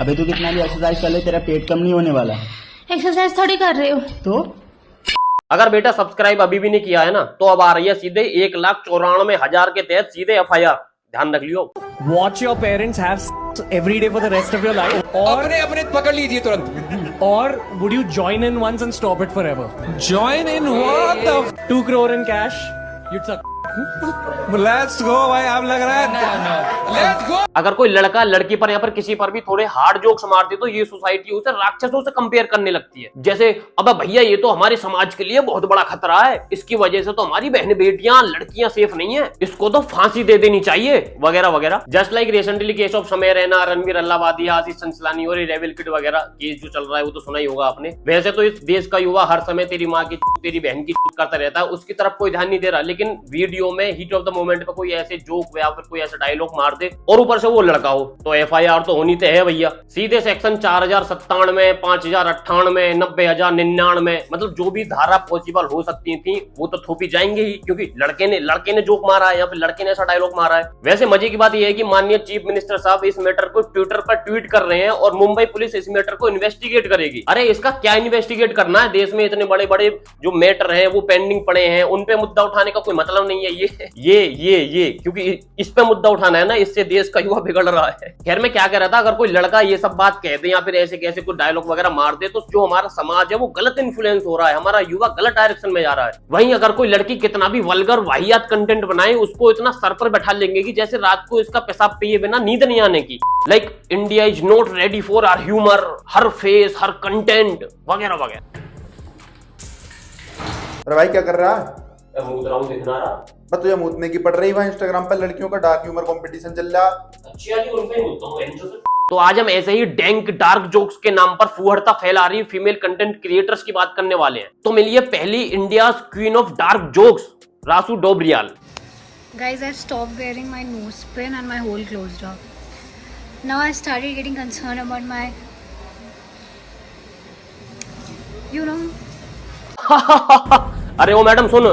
अबे तू कितना भी एक्सरसाइज कर ले तेरा पेट कम नहीं होने वाला। एक्सरसाइज थोड़ी कर रहे हो तो अगर बेटा सब्सक्राइब अभी भी नहीं किया है ना तो अब आ रही है सीधे 1,94,000 के तहत सीधे FIR। ध्यान रख लियो। Watch your parents have sex every day for the rest of your life, अपने पकड़ लीजिए तुरंत। or would you join in once and stop it forever? Join in what the 2 crore in cash, you'd suck. Let's go भाई, आप लग रहा है Let's go। अगर कोई लड़का लड़की पर या फिर किसी पर भी थोड़े हार्ड जोक्स मारती तो ये सोसाइटी उसे राक्षसों से कंपेयर करने लगती है। जैसे अबे भैया ये तो हमारे समाज के लिए बहुत बड़ा खतरा है, इसकी वजह से तो हमारी बहन बेटियां लड़कियां सेफ नहीं है, इसको तो फांसी दे देनी चाहिए वगैरह वगैरह। Just like recently case of समय रैना, रणवीर अल्लावादी, आशीष चंचलानी और रेविल किड वगैरह केस जो चल रहा है वो तो सुना ही होगा आपने। वैसे तो इस देश का युवा हर समय तेरी माँ की तेरी बहन की करता रहता है, उसकी तरफ कोई ध्यान नहीं दे रहा, लेकिन वीडियो में हीट ऑफ द मोमेंट पे कोई ऐसे जोक या फिर कोई ऐसा डायलॉग मार दे और ऊपर से वो लड़का हो तो FIR तो होनी है भैया। सीधे सेक्शन 4097, 5098, 90,099, मतलब जो भी धारा पॉसिबल हो सकती थी वो तो थोपी जाएंगे ही, क्योंकि लड़के ने जोक मारा है या फिर लड़के ने ऐसा डायलॉग मारा है। वैसे मजे की बात यह है कि माननीय चीफ मिनिस्टर साहब इस मैटर को ट्विटर पर ट्वीट कर रहे हैं और मुंबई पुलिस इस मैटर को इन्वेस्टिगेट करेगी। अरे इसका क्या इन्वेस्टिगेट करना है, देश में इतने बड़े बड़े जो मैटर हैं वो पेंडिंग पड़े हैं, उन पे मुद्दा उठाने का कोई मतलब नहीं है। ये क्योंकि इस पे मुद्दा उठाना है ना, इससे देश का युवा बिगड़ रहा है। खैर मैं क्या कह रहा था, अगर कोई लड़का ये सब बात कह दे या फिर ऐसे कैसे कोई डायलॉग वगैरह मार दे तो जो हमारा समाज है वो गलत इन्फ्लुएंस हो रहा है, हमारा युवा गलत डायरेक्शन में जा रहा है। वहीं अगर कोई लड़की कितना भी वल्गर वाहियात कंटेंट बनाए उसको इतना सर पर बैठा लेंगे कि जैसे रात को इसका पेशाब पिए बिना नींद नहीं आने की। Like India is not ready for our humour, हर फेस हर कंटेंट वगैरह वगैरह। अरे भाई क्या कर रहा है? मूत रहा हूं, दिख रहा है। बस तुझे मूतने की पड़ रही है। इंस्टाग्राम पर लड़कियों का डार्क ह्यूमर कंपटीशन चल रहा। अच्छा जी, उन पे मूतता हूं। तो आज हम ऐसे ही डैंक डार्क जोक्स के नाम पर फूहड़ता फैला रही फीमेल कंटेंट क्रिएटर्स की बात करने वाले हैं। तो मिलिए पहली India queen of dark jokes, Rasu Dobriyal. Guys, I've stopped wearing my nose pin and my hole closed up. Now I started getting concerned about my, you know. अरे ओ मैडम सुन,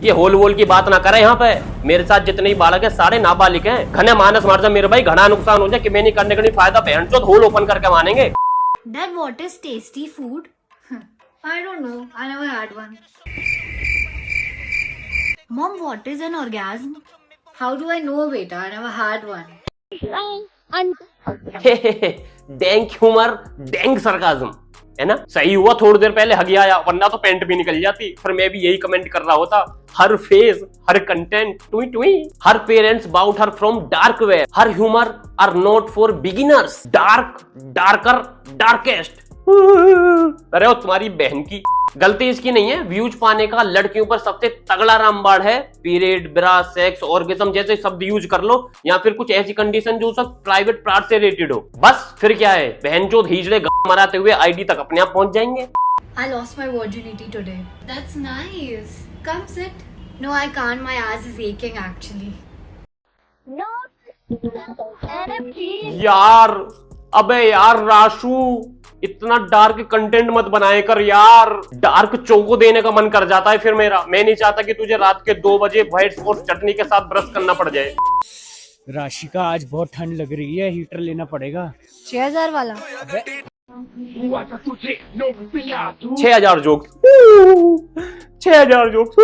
ये होल वोल की बात ना करें। यहाँ पे मेरे साथ जितने ही बालक है सारे नाबालिग हैं। घने मानस मार जा मेरे भाई, घना नुकसान हो जाए कि मैं नहीं करने का नहीं फायदा, बहन चोद होल ओपन करके मानेंगे। Dad, what is tasty food? I don't know. I never had one. Mom, what is an orgasm? How do I know, beta? I never had one. Dank humour, dank sarcasm, है ना? सही हुआ थोड़ी देर पहले हगी आया, वरना तो पेंट भी निकल जाती। फिर मैं भी यही कमेंट कर रहा होता, हर फेस हर कंटेंट टुई टुई। Her parents bout her from dark where, her humour are not for beginners, dark darker darkest. अरे वो तुम्हारी बहन की गलती इसकी नहीं है, व्यूज पाने का लड़कियों पर सबसे तगड़ा रामबाण है पीरियड, ब्रा, सेक्स, ऑर्गेज्म जैसे शब्द यूज कर लो, या फिर कुछ ऐसी कंडीशन जो सब प्राइवेट पार्ट से रिलेटेड हो। बस फिर क्या है, बहन चोद हिजड़े मराते हुए आईडी तक अपने आप पहुंच जाएंगे। I lost my virginity today. That's nice. Come sit. No, I can't. My ass is aching actually. यार अबे यार राशु, इतना डार्क कंटेंट मत बनाए कर यार, डार्क चोको देने का मन कर जाता है फिर मेरा। मैं नहीं चाहता कि तुझे रात के 2 बजे व्हाइट सॉस चटनी के साथ ब्रश करना पड़ जाए। राशिका आज बहुत ठंड लग रही है, हीटर लेना पड़ेगा। 6000 वाला। 6000 जोक्स, 6000 जोक्स।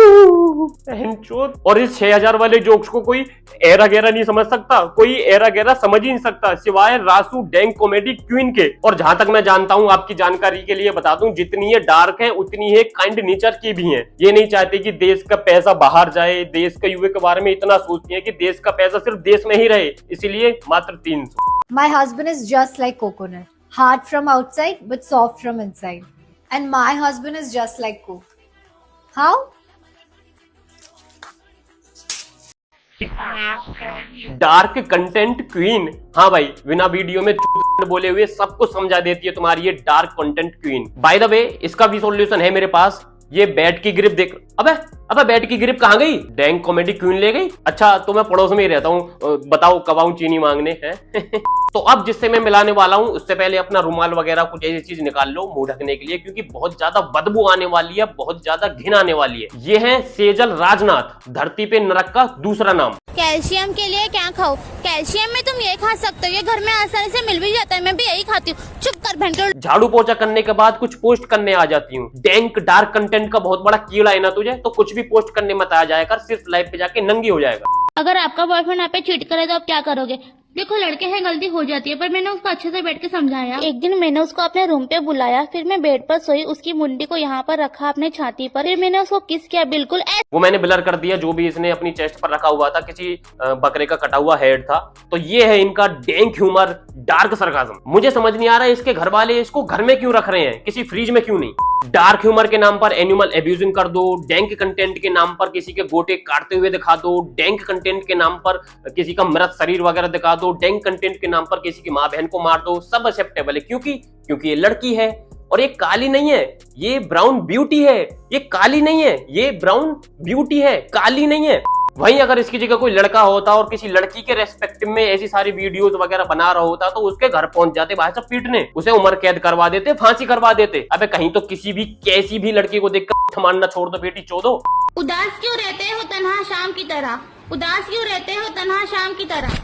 और इस 6000 वाले जोक्स को कोई एरा गैरा नहीं समझ सकता, कोई एरा गैरा समझ ही नहीं सकता सिवाय रासू डैंक कॉमेडी क्वीन के। और जहां तक मैं जानता हूं, आपकी जानकारी के लिए बता दूं, जितनी ये डार्क है उतनी ही काइंड नेचर की भी है। ये नहीं चाहती कि देश का पैसा बाहर जाए, देश के युवा के बारे में इतना सोचती है कि देश का पैसा सिर्फ देश में ही रहे, इसीलिए मात्र 300। My husband is just like coconut. Hard from outside but soft from inside. And my husband is just like Coke. How? Dark content queen, हाँ भाई, बिना वीडियो में बोले हुए सबको समझा देती है तुम्हारी ये dark content queen. By the way, इसका भी सॉल्यूशन है मेरे पास। ये बैट की ग्रिप देख। अबे अबे बेड की ग्रिप कहाँ गई? डैंक कॉमेडी क्वीन ले गई? अच्छा तो मैं पड़ोस में ही रहता हूँ, बताओ कब आऊं चीनी मांगने हैं? तो अब जिससे मैं मिलाने वाला हूँ उससे पहले अपना रुमाल वगैरह कुछ ऐसी चीज निकाल लो मुंह ढकने के लिए, क्योंकि बहुत ज्यादा बदबू आने वाली है, बहुत ज्यादा घिन आने वाली है। ये है सेजल राजनाथ, धरती पे नरक का दूसरा नाम। कैल्शियम के लिए क्या खाओ? कैल्शियम में तुम ये खा सकते हो, ये घर में आसानी से मिल भी जाता है, मैं भी यही खाती हूँ। चुप कर भैंटो। झाड़ू पोछा करने के बाद कुछ पोस्ट करने आ जाती हूँ। डैंक डार्क कंटेंट का बहुत बड़ा कीड़ा है ना तुझे, तो कुछ भी पोस्ट करने मत आ जाया कर, सिर्फ लाइव पे जाके नंगी हो जाएगा। अगर आपका बॉयफ्रेंड आप पे चीट करे तो आप क्या करोगे? देखो लड़के हैं, गलती हो जाती है, पर मैंने उसको अच्छे से बैठ के समझाया। एक दिन मैंने उसको अपने रूम पे बुलाया, फिर मैं बेड पर सोई, उसकी मुंडी को यहाँ पर रखा अपने छाती पर, फिर मैंने उसको किस किया, बिल्कुल वो मैंने ब्लर कर दिया जो भी इसने अपनी चेस्ट पर रखा हुआ था, किसी बकरे का कटा हुआ हेड था। तो ये है इनका डैंक ह्यूमर, डार्क सरकाज़म। मुझे समझ नहीं आ रहा है इसके घर वाले इसको घर में क्यों रख रहे हैं, किसी फ्रिज में क्यों नहीं। डार्क ह्यूमर के नाम पर एनिमल एब्यूजिंग कर दो, डैंक कंटेंट के नाम पर किसी के गोटे काटते हुए दिखा दो, डैंक कंटेंट के नाम पर किसी का मृत शरीर वगैरह दिखा दो, डैंक कंटेंट के नाम पर किसी की माँ बहन को मार दो, सब एक्सेप्टेबल है। क्योंकि ये लड़की है और ये काली नहीं है, ये ब्राउन ब्यूटी है। ये काली नहीं है, ये ब्राउन ब्यूटी है, काली नहीं है। वहीं अगर इसकी जगह कोई लड़का होता और किसी लड़की के रेस्पेक्टिव में ऐसी सारी वीडियोस वगैरह बना रहा होता तो उसके घर पहुंच जाते भाई साहब पीटने, उसे उम्र कैद करवा देते, फांसी करवा देते। अबे कहीं तो किसी भी कैसी भी लड़की को देखकर मारना छोड़ दो बेटी चोदो। उदास क्यों रहते हो तन्हा शाम की तरह? उदास क्यों रहते हो तन्हा शाम की तरह?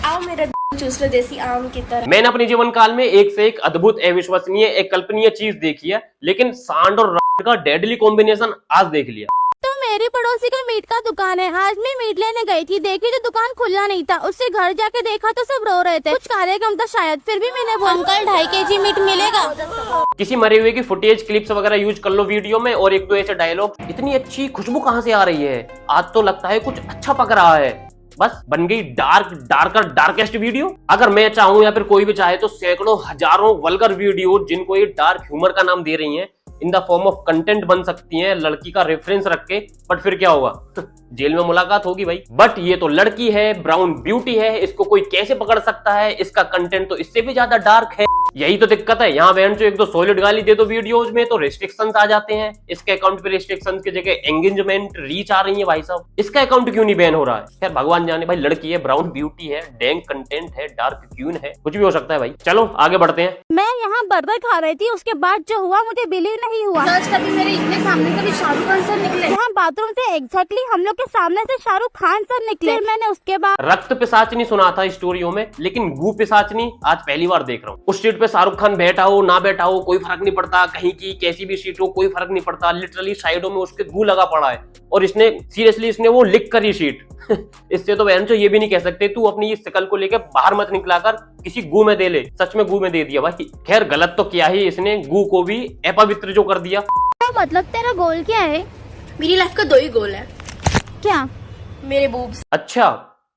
आओ मेरा चूस लो देसी आम की तरह। मैंने अपने जीवन काल में एक से एक अद्भुत, अविश्वसनीय, एक कल्पनीय चीज देखी है, लेकिन सांड और रात का डेडली कॉम्बिनेशन आज देख लिया। तो मेरी पड़ोसी का मीट का दुकान है, आज मैं मीट लेने गई थी, देखी तो दुकान खुला नहीं था, उससे घर जाके देखा तो सब रो रहे थे, कुछ कार्यक्रम था शायद, फिर भी मैंने बोला अंकल 2.5 kg मीट मिलेगा? किसी मरे हुए की फुटेज क्लिप्स वगैरह यूज कर लो वीडियो में और एक दो ऐसे डायलॉग। इतनी अच्छी खुशबू कहाँ से आ रही है? आज तो लगता है कुछ अच्छा पक रहा है। बस बन गई डार्केस्ट वीडियो। अगर मैं चाहूं या फिर कोई भी चाहे तो सैकड़ों हजारों वल्गर वीडियो जिनको ये डार्क ह्यूमर का नाम दे रही हैं in the form of content बन सकती हैं लड़की का रेफरेंस रख के। बट फिर क्या होगा? जेल में मुलाकात होगी भाई। बट ये तो लड़की है, ब्राउन ब्यूटी है, इसको कोई कैसे पकड़ सकता है? इसका कंटेंट तो इससे भी ज्यादा डार्क है। यही तो दिक्कत है। यहाँ बहन जो एक दो सॉलिड गाली दे दो वीडियोज में तो रिस्ट्रिक्शंस आ जाते हैं। इसके अकाउंट पे रिस्ट्रिक्शंस की जगह एंगेजमेंट रीच आ रही है भाई साहब। इसका अकाउंट क्यों नहीं बैन हो रहा है? खैर भगवान जाने भाई, लड़की है, ब्राउन ब्यूटी है, डैंक कंटेंट है, डार्क क्यून है, कुछ भी हो सकता है भाई। चलो आगे बढ़ते हैं। मैं यहाँ बर्गर खा रही थी, उसके बाद जो हुआ मुझे बिलीव नहीं हुआ। कभी मेरे इतने सामने से भी शाहरुख खान सर निकले, यहाँ बाथरूम से एग्जैक्टली हम लोग के सामने से शाहरुख खान सर निकले। मैंने उसके बाद रक्त पिशाचनी सुना था स्टोरियों में, लेकिन गू पिशाचनी आज पहली बार देख रहा हूँ। उस सीट पे शाहरुख खान बैठा हो ना बैठा हो कोई फर्क नहीं पड़ता, कहीं की कैसी भी सीट हो कोई फर्क नहीं पड़ता। लिटरली साइडों में उसके गू लगा पड़ा है और इसने सीरियसली इसने वो लिख कर ही सीट इससे तो बहन ये भी नहीं कह सकते तू अपनी इस शकल को लेकर बाहर मत निकला कर, किसी गू में दे ले। सच में गू में दे दिया भाई। खैर गलत तो किया ही इसने, गू को भी अपवित्र जो कर दिया। मतलब तेरा गोल क्या है? मेरी लाइफ का 2 ही गोल है। क्या? मेरे बूब्स। अच्छा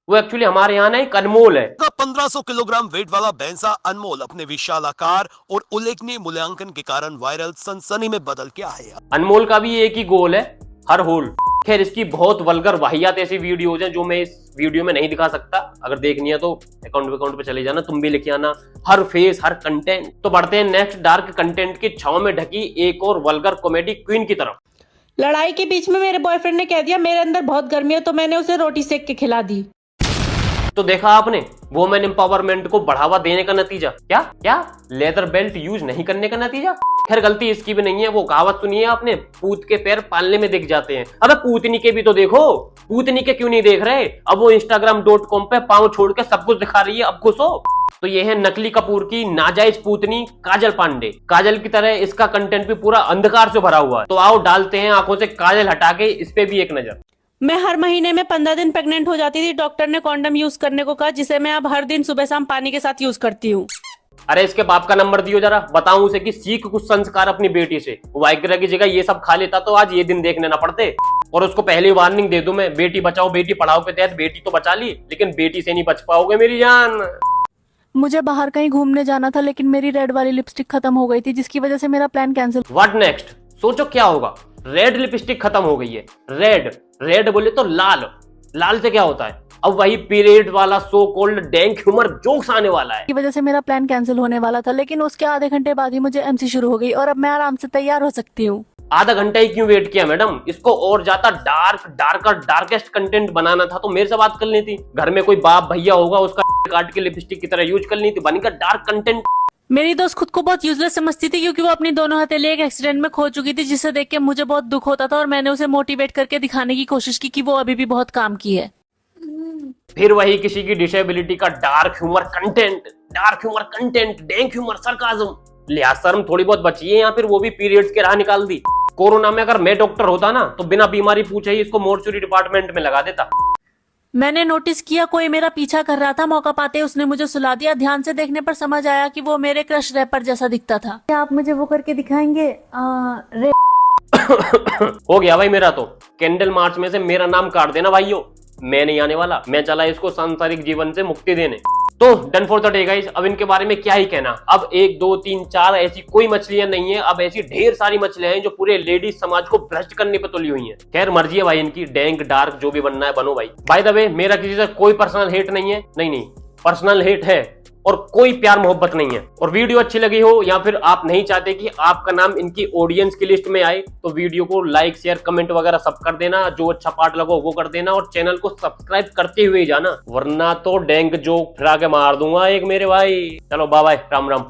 वो एक्चुअली हमारे यहाँ ना एक अनमोल है। 1500 किलोग्राम वेट वाला भैंसा अनमोल अपने विशाल आकार और उल्लेखनीय मूल्यांकन के कारण वायरल सनसनी में बदल के आया। अनमोल का भी एक ही गोल है, हर होल। खैर इसकी बहुत वल्गर वाहियात ऐसी वीडियोज हैं जो मैं इस वीडियो में नहीं दिखा सकता। अगर देखनी है तो अकाउंट पे चले जाना, तुम भी लिख आना, हर फेस हर कंटेंट। तो बढ़ते हैं नेक्स्ट डार्क कंटेंट की छाव में ढकी एक और वल्गर कॉमेडी क्वीन की तरफ। लड़ाई के बीच में मेरे बॉयफ्रेंड ने कह दिया मेरे अंदर बहुत गर्मी है, तो मैंने उसे रोटी सेक के खिला दी। तो देखा आपने वुमेन एम्पावरमेंट को बढ़ावा देने का नतीजा। क्या लेदर बेल्ट यूज नहीं करने का नतीजा। खैर गलती इसकी भी नहीं है। वो कहावत सुनी है आपने, पूत के पैर पालने में दिख जाते हैं। अबे पूतनी के भी तो देखो, पूतनी के क्यों नहीं देख रहे? अब वो Instagram.com पे पांव छोड़ के सब कुछ दिखा रही है, अब खुश हो। तो ये है नकली कपूर की नाजायज पूतनी काजल पांडे। काजल की तरह इसका कंटेंट भी पूरा अंधकार से भरा हुआ है। तो आओ डालते हैं आंखों से काजल हटा के इस पे भी एक नजर। मैं हर महीने में 15 दिन प्रेग्नेंट हो जाती थी। डॉक्टर ने कॉन्डम यूज करने को कहा, जिसे मैं अब हर दिन सुबह शाम पानी के साथ यूज करती हूँ। अरे इसके बाप का नंबर दियो जरा, बताऊं उसे कि सीख कुछ संस्कार अपनी बेटी से। वाइग्रा की जगह ये सब खा लेता तो आज ये दिन देखने ना पड़ते। और उसको पहले वार्निंग दे दूं मैं, बेटी बचाओ बेटी पढ़ाओ के तहत बेटी तो बचा ली, लेकिन बेटी से नहीं बच पाओगे मेरी जान। मुझे बाहर कहीं घूमने जाना था, लेकिन मेरी रेड वाली लिपस्टिक खत्म हो गई थी, जिसकी वजह से मेरा प्लान कैंसिल। What next? सोचो क्या होगा। रेड लिपस्टिक खत्म हो गई है। रेड बोले तो लाल, लाल से क्या होता है? अब वही पीरियड वाला so called dank humour jokes आने वाला है। की वजह से मेरा प्लान कैंसिल होने वाला था, लेकिन उसके आधे घंटे बाद ही मुझे एमसी शुरू हो गई और अब मैं आराम से तैयार हो सकती हूँ। आधा घंटा ही क्यों वेट किया मैडम? इसको और ज्यादा डार्केस्ट कंटेंट बनाना था तो मेरे से बात कर ली थी। घर में कोई बाप भैया होगा, उसका काट के लिपस्टिक की तरह यूज कर ली थी, बनकर डार्क कंटेंट। मेरी दोस्त खुद को बहुत यूजलेस समझती थी क्योंकि वो अपनी दोनों हथेली एक एक्सीडेंट में खो चुकी थी, जिसे देख के मुझे बहुत दुख होता था और मैंने उसे मोटिवेट करके दिखाने की कोशिश की कि वो अभी भी बहुत काम की है। फिर वही किसी की डिसेबिलिटी का dark humour content, dank humour, sarcasm. लिहाज शर्म थोड़ी बहुत बची है यहाँ, फिर वो भी पीरियड्स के राह निकाल दी। कोरोना में अगर मैं डॉक्टर होता ना तो बिना बीमारी पूछे ही इसको मोर्चुरी डिपार्टमेंट में लगा देता। मैंने नोटिस किया कोई मेरा पीछा कर रहा था, मौका पाते उसने मुझे सुला दिया। ध्यान से देखने पर समझ आया कि वो मेरे क्रश रैपर जैसा दिखता था। क्या आप मुझे वो करके दिखाएंगे? हो गया भाई मेरा तो। कैंडल मार्च में से मेरा नाम काट देना भाइयों, मैं नहीं आने वाला। मैं चला इसको सांसारिक जीवन से मुक्ति देने। तो done for the day guys. अब इनके बारे में क्या ही कहना। अब 1 2 3 4 ऐसी कोई मछलियां नहीं है, अब ऐसी ढेर सारी मछलियां हैं जो पूरे लेडीज समाज को भ्रष्ट करने पे तुली हुई हैं। खैर मर्जी है भाई इनकी, डैंक डार्क जो भी बनना है बनो भाई। बाय द वे मेरा किसी से कोई पर्सनल हेट नहीं है, नहीं पर्सनल हेट है और कोई प्यार मोहब्बत नहीं है। और वीडियो अच्छी लगी हो या फिर आप नहीं चाहते कि आपका नाम इनकी ऑडियंस की लिस्ट में आए तो वीडियो को लाइक शेयर कमेंट वगैरह सब कर देना। जो अच्छा पार्ट लगा वो कर देना और चैनल को सब्सक्राइब करते हुए जाना, वरना तो डैंक जोक फिरा के मार दूंगा एक मेरे भाई। चलो बाय बाय, राम राम।